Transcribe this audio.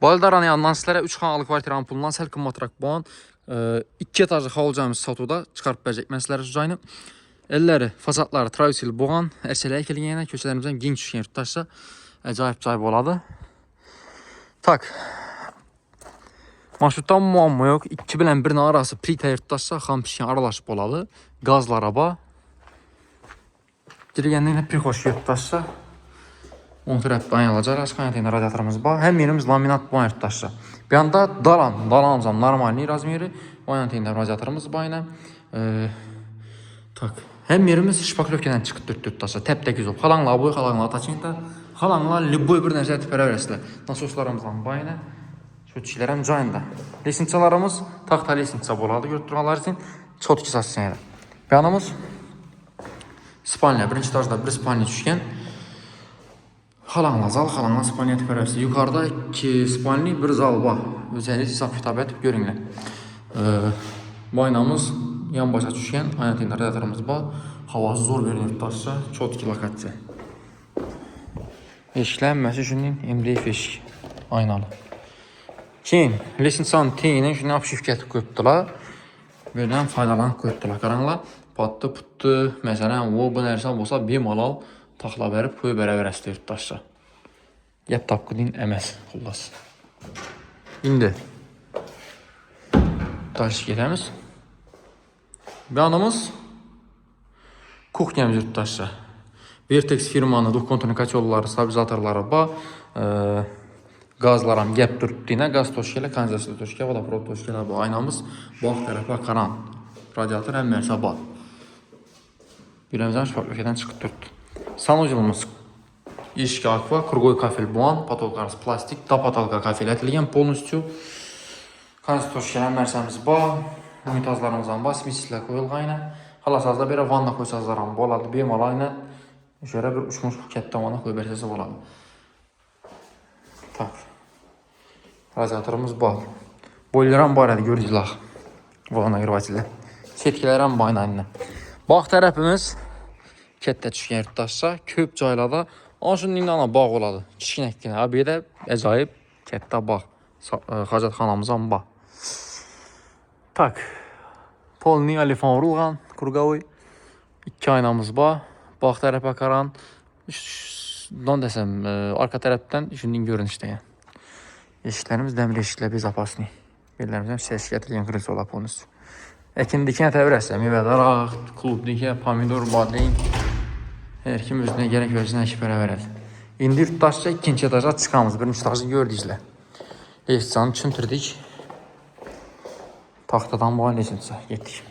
Baldaran yandan sizlərə 3 xanalı kvartira ampulundan səlkin matrak bulan 2 etajlı xalıcamız satuda çıxarıb bəcək. Mən sizlərə sücayını elləri, fasadları, travisil buğan, ərsələyə kelgəyənə köçələrimizdən genç düşkən yurttaşsa əcayib oladı. Tak. Marşrutdan muamma yox. 2 bilən 1 arası plita yurttaşsa xam pişkən aralaşıb oladı. Qazlı araba. Girgəndə yine bir xoş yurttaşsa 10 tərəfdən alacaq. Aşkayətində radiatorumuz var. Həm yerimiz laminat buğan yurttaşsa. Bir anda dalanacam normalni razmeri. Oyantəyində radiatorumuz var yine. Tak. Hem yerimiz şpaklovkadan çıxıb 4 yurttaşsa. Təpdə güzol. Xalanla boy, xalanla taçında. Xalanla liboy bir nəzər tipərə verəsilə. Nasoslarımızdan var yine. Çötkülərəm cayında. Lesinçalarımız taxta lesinça boladı. Gördürmələr üçün çotki saçsın. Yanımız spalnya. Birinci etajda bir spalnya düşkən. Xalanla zal, xalanla spalnya tipərə verəsilə. Yukarıda 2 spalnya, bir zal var. Özəlik hesab kitab etib görünlər. Baynamız yan başa düşkən. Ayətində radiatorumuz var. Havası zor verir yurttaşsa. Çotki lokasiya. Eşiklənməsi üçün MDF eşik. Aynalı. Keyin lesinçanın teyini şunu apşif gəlib qoyubdular. Böylən faydalanıb qoyubdular. Qaranlar patdı, putdu. Məsələn, bu nərsən olsa bir malal taxla verib qoyub verəsilə yurttaşsa. Yət tapqı deyin əməz xullas. İndi daş gedəmiz. Yanımız kuxnyamız yurttaşsa. Vertex firmanın duh konturnikatörləri, stabilizatorları var. Qazlaram gəp dürtdüyünə qaz toşkələ, kondensatör toşkə, vodoprovod toşkələ bu. Aynamız bax tərəfə qaran. Radiator əmmərsə var. Birəmizdən şpaklovkadan çıxıb dürtdü. Sanucumuz işki akva, krugoy kafel buğan, patolqarız plastik, da patolqa kafel ətilgən polnüstü. Kondensatör toşkələ əmmərsämiz var. Unitazlarımızdan var, simislə qoyulğa ilə. Halasazda belə vanna qoysazlaram boladı. Bir mala ilə şöyle bir uçmuş kətdə vanna qoy bərsəsi boladı. Tak. Radiatorumuz var. Boylaram barədə görəcək. Vana qırvacılı. Setkilərəm baynayla. Bax tərəfimiz kətdə düşkən yurttaşsa, köp caylada aşın inana bağ oladı. Kiçkin əkkinə. Abi də əcayib kətdə bağ. Xacatxanamızdan bağ. Tak. Polni alifan ruğan, kurqavoy. 2 aynamız var. Bax tərəfə qaran. Dan desem, arka tərəfdən düşündüyün görünüşdə. Eşiklərimiz dəmir eşiklə biz apasını. Yerlərimizdən səs gətirilən kırısı olaq onun üstü. Əkindikə təvirəsə, meyvədaraq, klubdikə, pomidor, badleyin. Hər kim özünə gərək özünə əkipərə verədir. İndi yurttaşca 2-ci etaja çıxamız. Birinci etajı gördüklə. Lesinçanı çüntürdük. Taxtadan boğan lesinçə getdik.